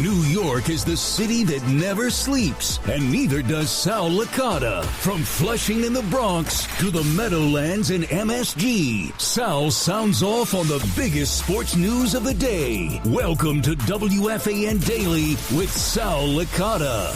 New York is the city that never sleeps, and neither does Sal Licata. From Flushing in the Bronx to the Meadowlands in MSG, Sal sounds off on the biggest sports news of the day. Welcome to WFAN Daily with Sal Licata.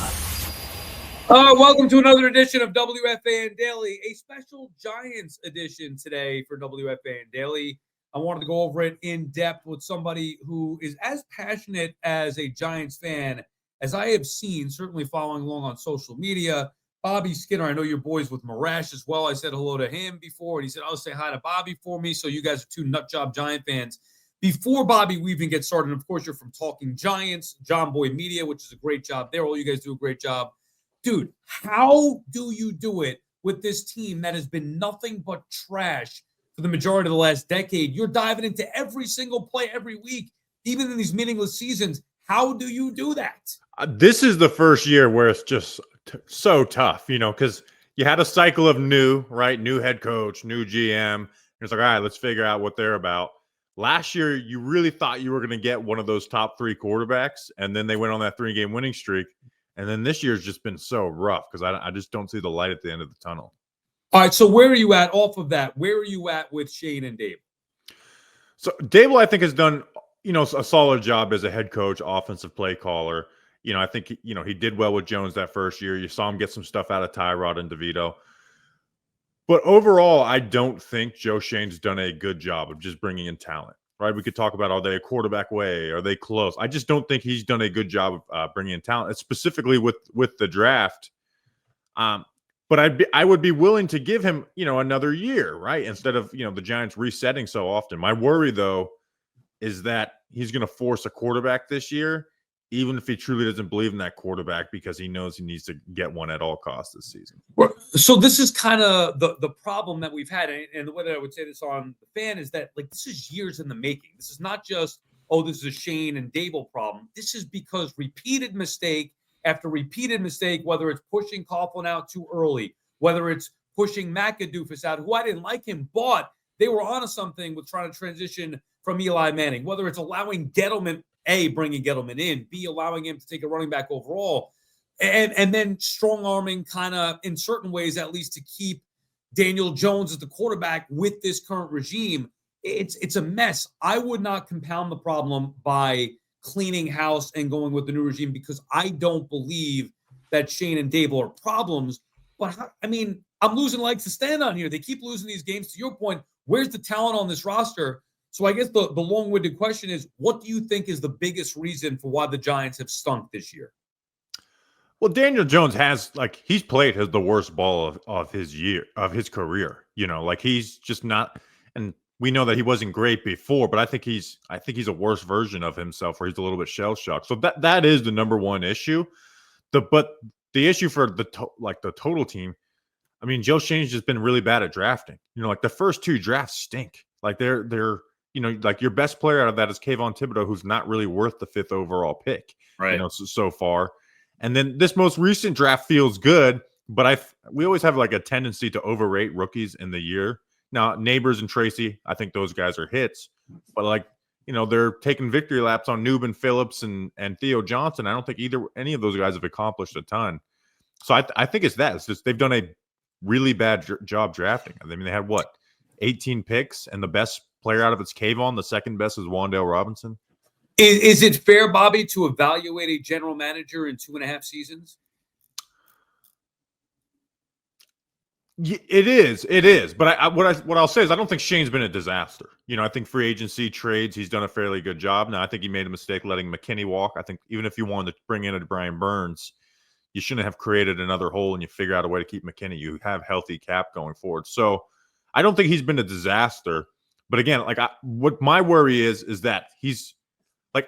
Welcome to another edition of WFAN Daily, a special Giants edition today for WFAN Daily. I wanted to go over it in depth with somebody who is as passionate as a Giants fan as I have seen, certainly following along on social media. Bobby Skinner, I know you're boys with Marash as well. I said hello to him before, and he said, I'll say hi to Bobby for me. So you guys are two nutjob Giant fans. Before Bobby, we even get started, of course, you're from Talking Giants, John Boy Media, which is a great job there. All you guys do a great job. Dude, how do you do it with this team that has been nothing but trash for the majority of the last decade? You're diving into every single play every week, even in these meaningless seasons. How do you do that? This is the first year where it's just so tough, because you had a cycle of new head coach, new GM. It's like, all right, let's figure out what they're about. Last year, you really thought you were going to get one of those top three quarterbacks, and then they went on that 3-game winning streak. And then this year's just been so rough because I just don't see the light at the end of the tunnel. All right, so where are you at off of that? Where are you at with Shane and Dave? So Dable, I think, has done, a solid job as a head coach, offensive play caller. I think, he did well with Jones that first year. You saw him get some stuff out of Tyrod and DeVito. But overall, I don't think Joe Shane's done a good job of just bringing in talent. Right, we could talk about, are they a quarterback away? Are they close? I just don't think he's done a good job of bringing in talent, specifically with the draft. But I would be willing to give him, another year, right? Instead of, the Giants resetting so often. My worry, though, is that he's going to force a quarterback this year, even if he truly doesn't believe in that quarterback, because he knows he needs to get one at all costs this season. So this is kind of the problem that we've had, and the way that I would say this on the fan is that, this is years in the making. This is not just, this is a Shane and Dable problem. This is because repeated mistake after repeated mistake, whether it's pushing Coughlin out too early, whether it's pushing McAdoofus out, who I didn't like him, but they were onto something with trying to transition from Eli Manning, whether it's allowing Gettleman, A, bringing Gettleman in, B, allowing him to take a running back overall, and then strong-arming kind of in certain ways, at least to keep Daniel Jones as the quarterback with this current regime. It's a mess. I would not compound the problem by cleaning house and going with the new regime, because I don't believe that Shane and Dable are problems. But, I'm losing legs to stand on here. They keep losing these games. To your point, where's the talent on this roster? So I guess the long-winded question is, what do you think is the biggest reason for why the Giants have stunk this year? Well, Daniel Jones has, he's played the worst ball of his career. He's just not, and we know that he wasn't great before, but I think he's a worse version of himself, where he's a little bit shell-shocked. So that is the number one issue. But the issue for the total team, Joe Shane's just been really bad at drafting. The first two drafts stink. They're your best player out of that is Kayvon Thibodeau, who's not really worth the 5th overall pick, right? So far. And then this most recent draft feels good, but we always have a tendency to overrate rookies in the year. Now, Neighbors and Tracy, I think those guys are hits, but they're taking victory laps on Newbin Phillips and Theo Johnson. I don't think any of those guys have accomplished a ton. So I think it's that. It's just they've done a really bad job drafting. They had 18 picks, and the best player out of it's Kayvon. The second best is Wan'Dale Robinson. Is it fair, Bobby, to evaluate a general manager in 2.5 seasons? It is. But what I'll say is I don't think Shane's been a disaster. I think free agency trades, he's done a fairly good job. Now, I think he made a mistake letting McKinney walk. I think even if you wanted to bring in a Brian Burns, you shouldn't have created another hole and you figure out a way to keep McKinney. You have healthy cap going forward. So I don't think he's been a disaster. But again, what my worry is that he's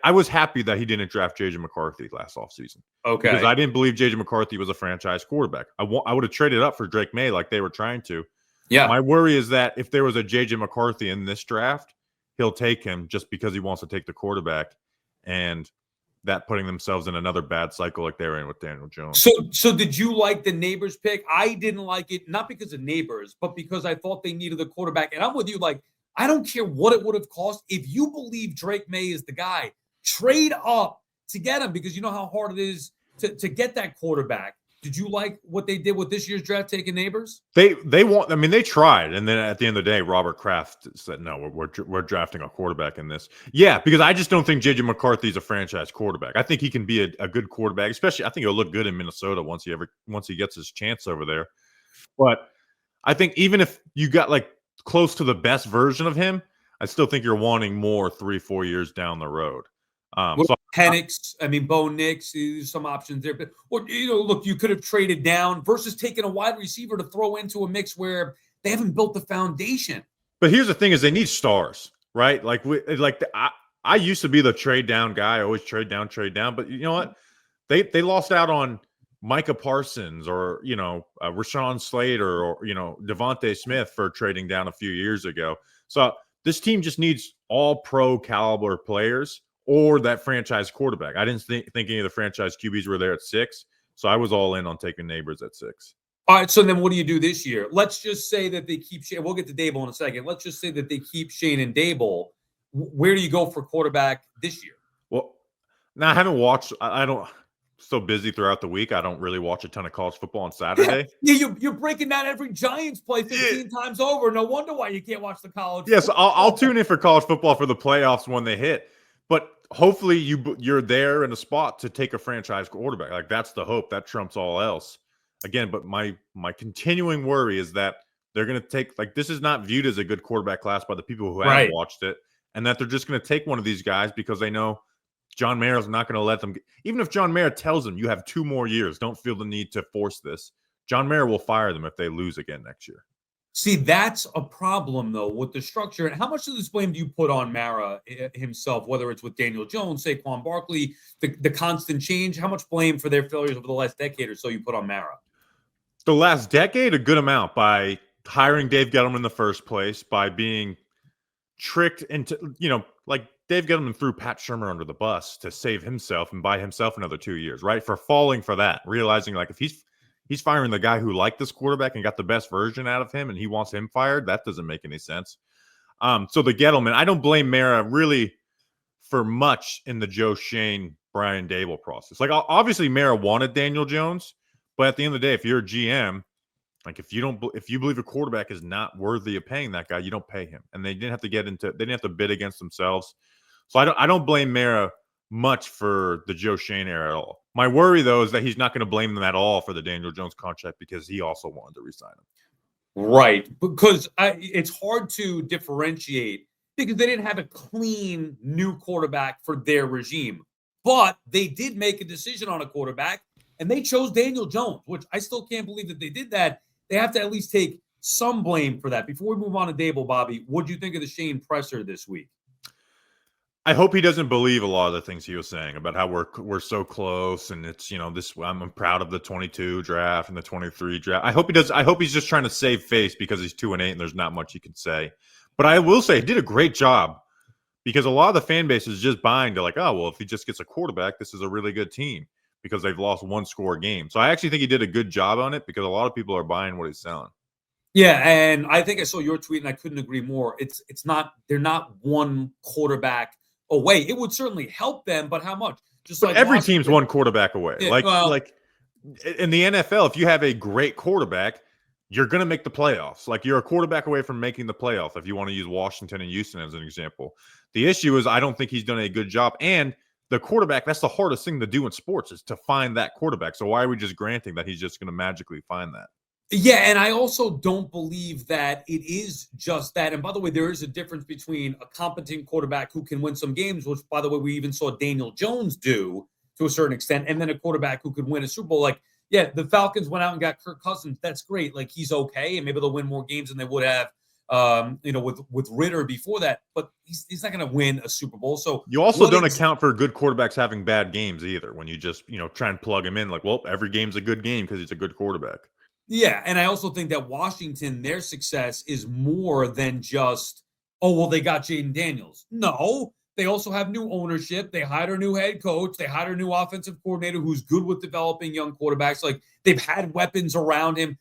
I was happy that he didn't draft J.J. McCarthy last offseason. Okay. Because I didn't believe J.J. McCarthy was a franchise quarterback. I would have traded up for Drake May like they were trying to. Yeah. My worry is that if there was a J.J. McCarthy in this draft, he'll take him just because he wants to take the quarterback, and that putting themselves in another bad cycle like they were in with Daniel Jones. So did you like the Neighbors pick? I didn't like it, not because of Neighbors, but because I thought they needed a quarterback. And I'm with you, I don't care what it would have cost. If you believe Drake May is the guy, trade up to get him because you know how hard it is to get that quarterback. Did you like what they did with this year's draft taking Neighbors? They want. I mean, they tried, and then at the end of the day, Robert Kraft said, "No, we're drafting a quarterback in this." Yeah, because I just don't think JJ McCarthy's a franchise quarterback. I think he can be a good quarterback, especially I think he'll look good in Minnesota once he gets his chance over there. But I think even if you got like close to the best version of him, I still think you're wanting more 3-4 years down the road. So Penix, Bo Nix, there's some options there. But look, you could have traded down versus taking a wide receiver to throw into a mix where they haven't built the foundation. But here's the thing: is they need stars, right? I used to be the trade down guy. I always trade down. But you know what? They lost out on Micah Parsons or Rashawn Slater or Devontae Smith for trading down a few years ago. So this team just needs all pro caliber players or that franchise quarterback. I didn't think any of the franchise QBs were there at 6, so I was all in on taking Neighbors at 6. All right, so then what do you do this year? Let's just say that they keep Shane. We'll get to Dable in a second. Let's just say that they keep Shane and Dable. Where do you go for quarterback this year? Well, now I haven't watched. I don't. So busy throughout the week. I don't really watch a ton of college football on Saturday. Yeah, you're breaking down every Giants play 15 times over. No wonder why you can't watch the college. Yes, yeah, so I'll tune in for college football for the playoffs when they hit. But hopefully you're there in a spot to take a franchise quarterback. Like that's the hope. That trumps all else. Again, but my continuing worry is that they're going to take this is not viewed as a good quarterback class by the people who haven't watched it, and that they're just going to take one of these guys because they know John Mara's not going to let them. Even if John Mara tells them you have 2 more years, don't feel the need to force this. John Mara will fire them if they lose again next year. See, that's a problem, though, with the structure. And how much of this blame do you put on Mara himself, whether it's with Daniel Jones, Saquon Barkley, the constant change? How much blame for their failures over the last decade or so you put on Mara? The last decade, a good amount by hiring Dave Gettleman in the first place, by being tricked into, Dave Gettleman threw Pat Shurmur under the bus to save himself and buy himself another 2 years, right? For falling for that, realizing if he's firing the guy who liked this quarterback and got the best version out of him and he wants him fired, that doesn't make any sense. So the Gettleman, I don't blame Mara really for much in the Joe Schoen, Brian Dable process. Obviously Mara wanted Daniel Jones, but at the end of the day, if you're a GM, if you believe a quarterback is not worthy of paying that guy, you don't pay him. And they didn't have to bid against themselves. So I don't blame Mara much for the Joe Schoen era at all. My worry, though, is that he's not going to blame them at all for the Daniel Jones contract because he also wanted to resign him. Right. Because it's hard to differentiate because they didn't have a clean new quarterback for their regime. But they did make a decision on a quarterback, and they chose Daniel Jones, which I still can't believe that they did that. They have to at least take some blame for that. Before we move on to Dable, Bobby, what do you think of the Shane presser this week? I hope he doesn't believe a lot of the things he was saying about how we're so close and it's this. I'm proud of the 22 draft and the 23 draft. I hope he does. I hope he's just trying to save face because he's 2-8 and there's not much he can say. But I will say he did a great job because a lot of the fan base is just buying to if he just gets a quarterback, this is a really good team because they've lost 1-score game. So I actually think he did a good job on it because a lot of people are buying what he's selling. Yeah, and I think I saw your tweet and I couldn't agree more. They're not one quarterback away. It would certainly help them, but how much? But every team's one quarterback away. Yeah, in the NFL, if you have a great quarterback, you're going to make the playoffs. You're a quarterback away from making the playoff if you want to use Washington and Houston as an example. The issue is I don't think he's done a good job. And the quarterback, that's the hardest thing to do in sports is to find that quarterback. So why are we just granting that he's just going to magically find that? Yeah, and I also don't believe that it is just that. And by the way, there is a difference between a competent quarterback who can win some games, which, by the way, we even saw Daniel Jones do to a certain extent, and then a quarterback who could win a Super Bowl. The Falcons went out and got Kirk Cousins. That's great. He's okay, and maybe they'll win more games than they would have, with Ritter before that. But he's not going to win a Super Bowl. So you also don't account for good quarterbacks having bad games either. When you just try and plug him in, every game's a good game because he's a good quarterback. Yeah, and I also think that Washington, their success is more than just, they got Jaden Daniels. No, they also have new ownership. They hired a new head coach. They hired a new offensive coordinator who's good with developing young quarterbacks. They've had weapons around him.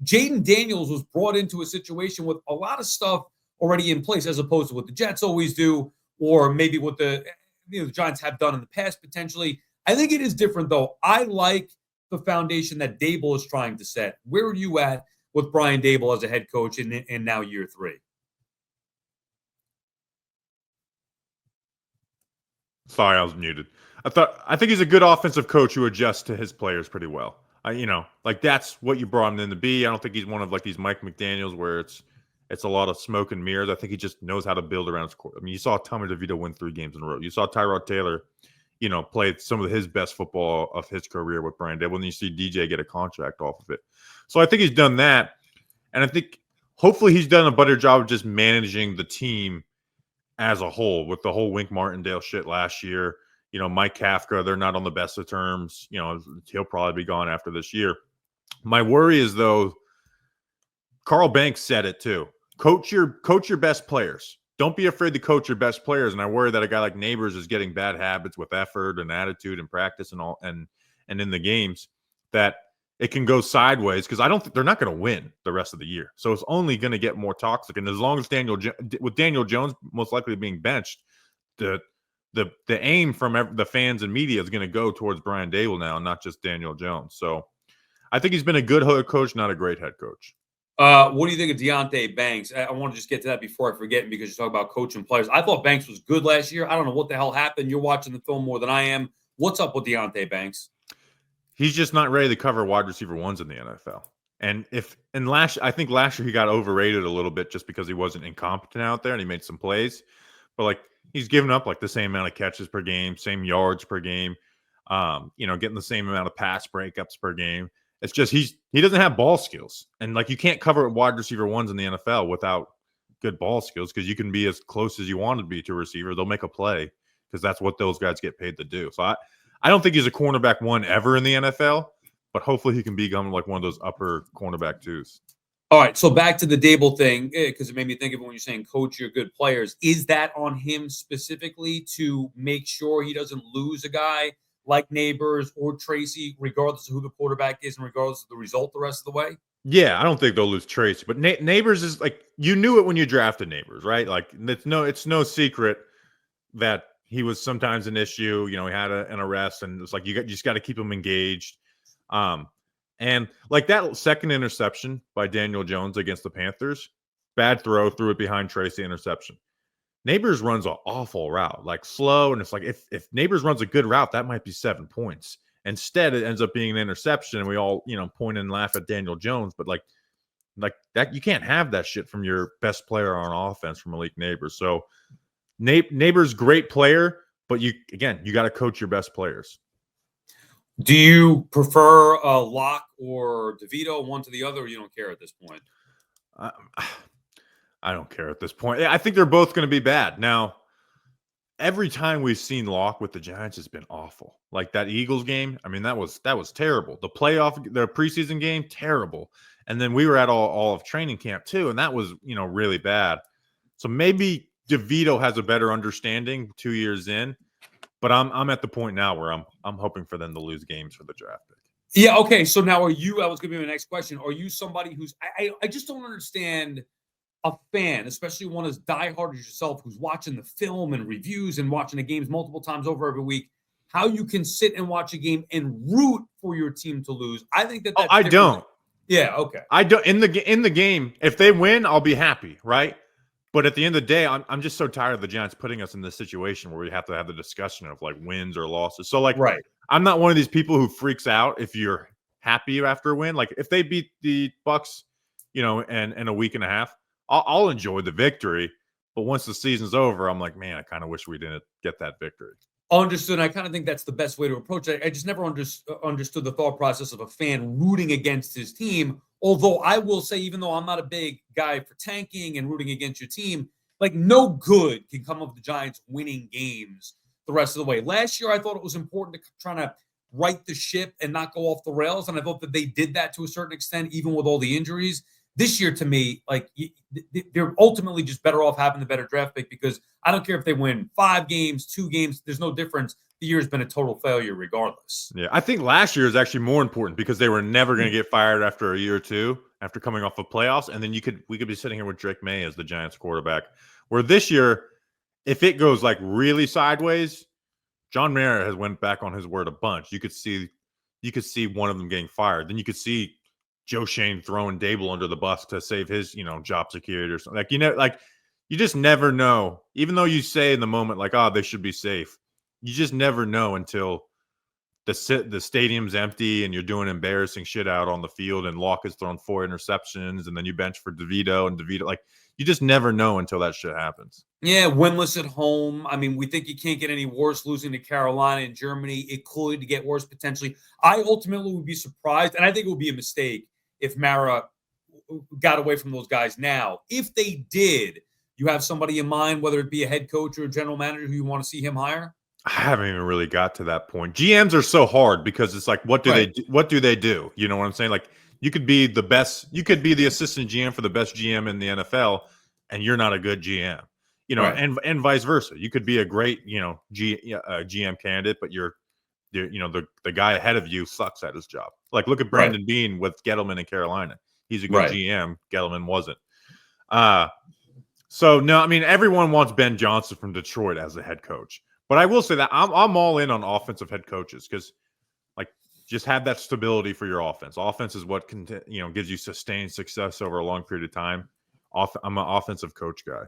Jaden Daniels was brought into a situation with a lot of stuff already in place as opposed to what the Jets always do or maybe what the the Giants have done in the past potentially. I think it is different, though. I like the foundation that Dable is trying to set. Where are you at with Brian Dable as a head coach in now year 3? Sorry, I was muted. I think he's a good offensive coach who adjusts to his players pretty well. Like that's what you brought him in to be. I don't think he's one of like these Mike McDaniels where it's a lot of smoke and mirrors. I think he just knows how to build around his core. I mean, you saw Tommy DeVito win 3 games in a row. You saw Tyrod Taylor, play some of his best football of his career with Brian Dable, and you see DJ get a contract off of it. So I think he's done that, and I think hopefully he's done a better job of just managing the team as a whole with the whole Wink Martindale shit last year. Mike Kafka, they're not on the best of terms. He'll probably be gone after this year. My worry is, though, Carl Banks said it too. Coach your best players. Don't be afraid to coach your best players. And I worry that a guy like Neighbors is getting bad habits with effort and attitude and practice and all and in the games that it can go sideways because I don't think they're not going to win the rest of the year. So it's only going to get more toxic. And as long as Daniel Jones most likely being benched, the aim from the fans and media is going to go towards Brian Dable now, not just Daniel Jones. So I think he's been a good head coach, not a great head coach. What do you think of Deonte Banks? I want to just get to that before I forget because you talk about coaching players. I thought Banks was good last year. I don't know what the hell happened. You're watching the film more than I am. What's up with Deonte Banks? He's just not ready to cover wide receiver ones in the NFL. I think last year he got overrated a little bit just because he wasn't incompetent out there and he made some plays. But like he's given up like the same amount of catches per game, same yards per game, getting the same amount of pass breakups per game. It's just he doesn't have ball skills. And like you can't cover wide receiver ones in the NFL without good ball skills because you can be as close as you want to be to a receiver. They'll make a play because that's what those guys get paid to do. So I don't think he's a cornerback 1 ever in the NFL, but hopefully he can become like one of those upper cornerback 2s. All right, so back to the Dable thing, because it made me think of when you're saying coach your good players. Is that on him specifically to make sure he doesn't lose a guy like Neighbors or Tracy, regardless of who the quarterback is and regardless of the result the rest of the way? Yeah, I don't think they'll lose Tracy, but Neighbors is like you knew it when you drafted Neighbors, right? Like it's no secret that he was sometimes an issue. He had an arrest, and it's like you just got to keep him engaged. And like that second interception by Daniel Jones against the Panthers, bad throw, threw it behind Tracy, interception. Neighbors runs an awful route, like slow, and it's like if Neighbors runs a good route, that might be 7 points. Instead, it ends up being an interception, and we all point and laugh at Daniel Jones, but like that, you can't have that shit from your best player on offense from Malik Neighbors. So Neighbors, great player, but you got to coach your best players. Do you prefer Locke or DeVito, one to the other, or you don't care at this point? I don't care at this point. I think they're both going to be bad. Now, every time we've seen Locke with the Giants has been awful. Like that Eagles game, I mean, that was terrible. The preseason game, terrible. And then we were at all of training camp too, and that was really bad. So maybe DeVito has a better understanding 2 years in. But I'm at the point now where I'm hoping for them to lose games for the draft pick. Yeah, okay. So now that was going to be my next question. Are you somebody who's I just don't understand a fan, especially one as diehard as yourself, who's watching the film and reviews and watching the games multiple times over every week, how you can sit and watch a game and root for your team to lose. I think that's I don't. Yeah, okay. I don't in the game. If they win, I'll be happy, right? But at the end of the day, I'm just so tired of the Giants putting us in this situation where we have to have the discussion of like wins or losses. So like, right. I'm not one of these people who freaks out if you're happy after a win. Like if they beat the Bucks, in a week and a half, I'll enjoy the victory. But once the season's over, I'm like, man, I kind of wish we didn't get that victory. Understood. I kind of think that's the best way to approach it. I just never understood the thought process of a fan rooting against his team. Although I will say, even though I'm not a big guy for tanking and rooting against your team, like no good can come of the Giants winning games the rest of the way. Last year, I thought it was important to try to right the ship and not go off the rails. And I thought that they did that to a certain extent, even with all the injuries. This year, to me, like they're ultimately just better off having the better draft pick because I don't care if they win 5 games, 2 games. There's no difference. The year has been a total failure regardless. Yeah, I think last year is actually more important because they were never going to get fired after a year or two after coming off of playoffs. And then we could be sitting here with Drake May as the Giants quarterback. Where this year, if it goes like really sideways, John Mara has went back on his word a bunch. You could see one of them getting fired. Then you could see Joe Shane throwing Dable under the bus to save his, job security or something. You just never know. Even though you say in the moment, like, oh, they should be safe, you just never know until the stadium's empty and you're doing embarrassing shit out on the field and Locke has thrown 4 interceptions and then you bench for DeVito and DeVito. Like, you just never know until that shit happens. Yeah, winless at home. I mean, we think you can't get any worse losing to Carolina and Germany. It could get worse potentially. I ultimately would be surprised, and I think it would be a mistake if Mara got away from those guys now. If they did, you have somebody in mind, whether it be a head coach or a general manager who you want to see him hire? I haven't even really got to that point. GMs are so hard because it's like, what do they do? What do they do? You know what I'm saying? Like, you could be the best, you could be the assistant GM for the best GM in the NFL, and you're not a good GM. And vice versa. You could be a great, GM candidate, but the guy ahead of you sucks at his job. Like, look at Brandon Beane with Gettleman in Carolina. He's a good GM. Gettleman wasn't. So no, I mean, everyone wants Ben Johnson from Detroit as a head coach. But I will say that I'm all in on offensive head coaches because, like, just have that stability for your offense. Offense is what gives you sustained success over a long period of time. I'm an offensive coach guy.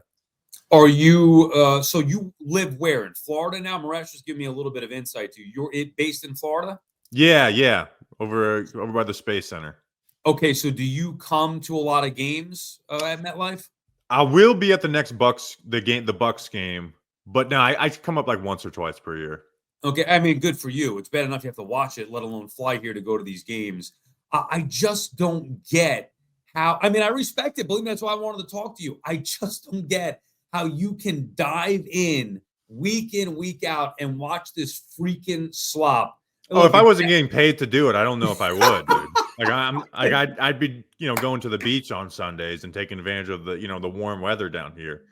Are you so you live where, in Florida now? Marash, just give me a little bit of insight to you. You're based in Florida? Yeah, over by the Space Center. Okay, so do you come to a lot of games at MetLife? I will be at the next the Bucks game, but no, I come up like once or twice per year. Okay, I mean, good for you. It's bad enough you have to watch it, let alone fly here to go to these games. I just don't get how. I mean, I respect it. Believe me, that's why I wanted to talk to you. I just don't get how you can dive in, week out, and watch this freaking slop. Oh, if I wasn't getting paid to do it, I don't know if I would, dude. I'd be, going to the beach on Sundays and taking advantage of the, the warm weather down here.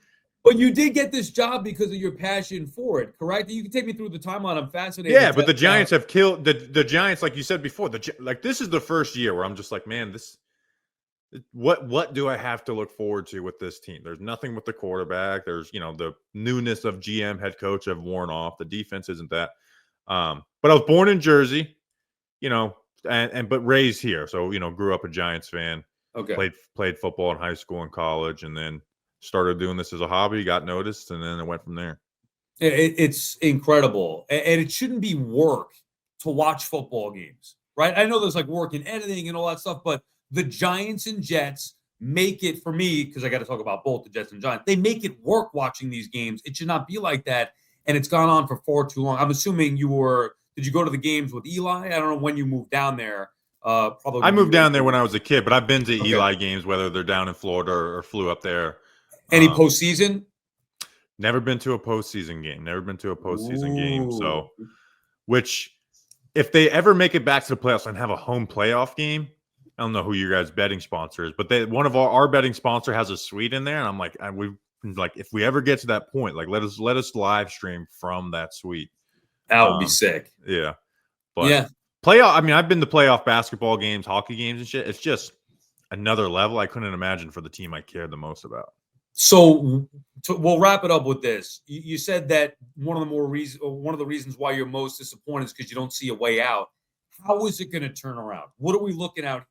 But you did get this job because of your passion for it, correct? You can take me through the timeline. I'm fascinated. Yeah, but the Giants have killed the Giants, like you said before. This is the first year where I'm just like, man, what do I have to look forward to with this team? There's nothing with the quarterback. There's, the newness of GM head coach have worn off. The defense isn't that. But I was born in Jersey, but raised here. So, grew up a Giants fan. Okay. Played football in high school and college, and then started doing this as a hobby, got noticed, and then it went from there. It's incredible. And it shouldn't be work to watch football games, right? I know there's like work in editing and all that stuff, but the Giants and Jets make it, for me, because I got to talk about both the Jets and Giants, they make it work watching these games. It should not be like that. And it's gone on for far too long. I'm assuming did you go to the games with Eli? I don't know when you moved down there. Probably. I moved down there when I was a kid, but I've been to Eli games, whether they're down in Florida or flew up there. Any postseason? Never been to a postseason game. Game. So, which, if they ever make it back to the playoffs and have a home playoff game, I don't know who your guys' betting sponsor is, but one of our betting sponsor has a suite in there, and I'm like, if we ever get to that point, like let us live stream from that suite. That would be sick. Yeah, but playoff. I mean, I've been to playoff basketball games, hockey games, and shit. It's just another level. I couldn't imagine for the team I cared the most about. So we'll wrap it up with this. You said that one of the reasons why you're most disappointed is because you don't see a way out. How is it going to turn around? What are we looking at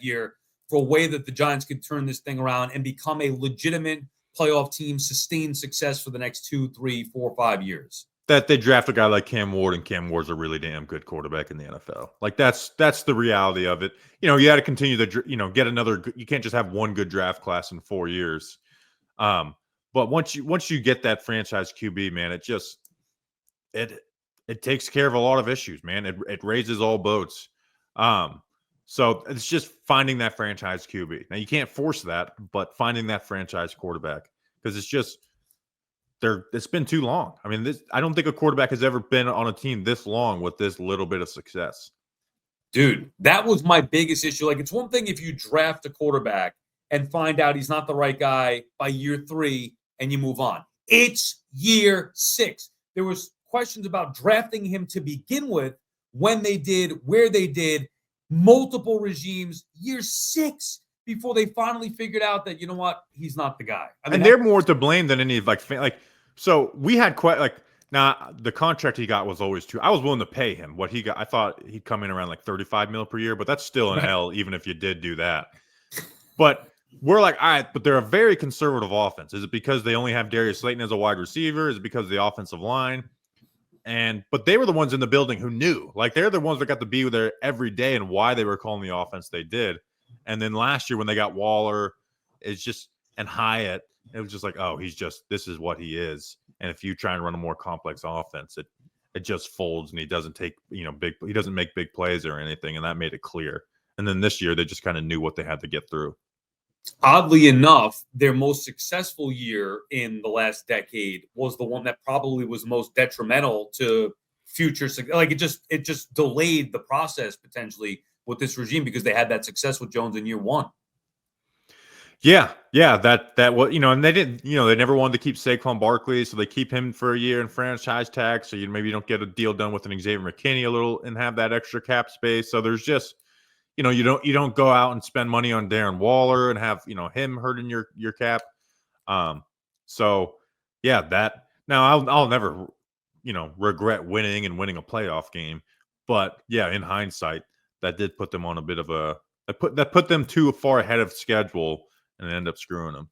here for a way that the Giants could turn this thing around and become a legitimate playoff team, sustain success for the next 2, 3, 4, 5 years? That they draft a guy like Cam Ward, and Cam Ward's a really damn good quarterback in the NFL. Like, that's the reality of it. You got to continue to, get another. You can't just have one good draft class in 4 years. But once you get that franchise QB, man, it takes care of a lot of issues, man. It raises all boats. So it's just finding that franchise QB. Now, you can't force that, but finding that franchise quarterback, because it's been too long. I mean, I don't think a quarterback has ever been on a team this long with this little bit of success. Dude, that was my biggest issue. Like, it's one thing if you draft a quarterback and find out he's not the right guy by year 3 and you move on. It's year 6. There was questions about drafting him to begin with, when they did, where they did, multiple regimes, year 6 before they finally figured out that, you know what, he's not the guy. I mean, and they're more to blame than any so we had Now, the contract he got was always too. I was willing to pay him what he got. I thought he'd come in around like 35 mil per year, but that's still an Right. L, even if you did do that. But we're like, all right, but they're a very conservative offense. Is it because they only have Darius Slayton as a wide receiver? Is it because of the offensive line? But they were the ones in the building who knew. Like, they're the ones that got to be there every day and why they were calling the offense they did. And then last year when they got Waller, and Hyatt, it was just like, oh, this is what he is. And if you try and run a more complex offense, it just folds, and he doesn't take, he doesn't make big plays or anything. And that made it clear. And then this year, they just kind of knew what they had to get through. Oddly enough, their most successful year in the last decade was the one that probably was most detrimental to future. Like it just delayed the process potentially with this regime because they had that success with Jones in year one. Yeah, that was, and they didn't, they never wanted to keep Saquon Barkley, so they keep him for a year in franchise tag, so maybe you don't get a deal done with an Xavier McKinney a little and have that extra cap space. So there's just, you don't go out and spend money on Darren Waller and have, him hurting your cap. So yeah, that now I'll never, regret winning a playoff game, but yeah, in hindsight, that did put them on a bit of that put them too far ahead of schedule and end up screwing them.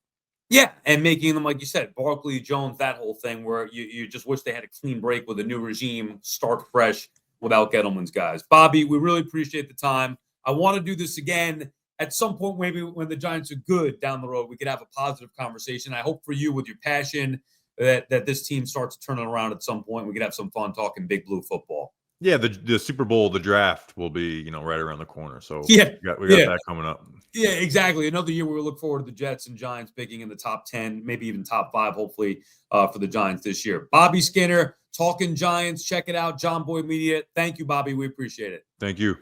Yeah, and making them, like you said, Barkley, Jones, that whole thing where you just wish they had a clean break with a new regime, start fresh without Gettleman's guys. Bobby, we really appreciate the time. I want to do this again at some point, maybe when the Giants are good down the road. We could have a positive conversation. I hope for you with your passion that this team starts turning around at some point. We could have some fun talking Big Blue football. Yeah, the Super Bowl, the draft will be, right around the corner. So yeah, we got that coming up. Yeah, exactly. Another year we look forward to the Jets and Giants picking in the top 10, maybe even top 5, hopefully, for the Giants this year. Bobby Skinner, Talkin Giants. Check it out, John Boy Media. Thank you, Bobby. We appreciate it. Thank you.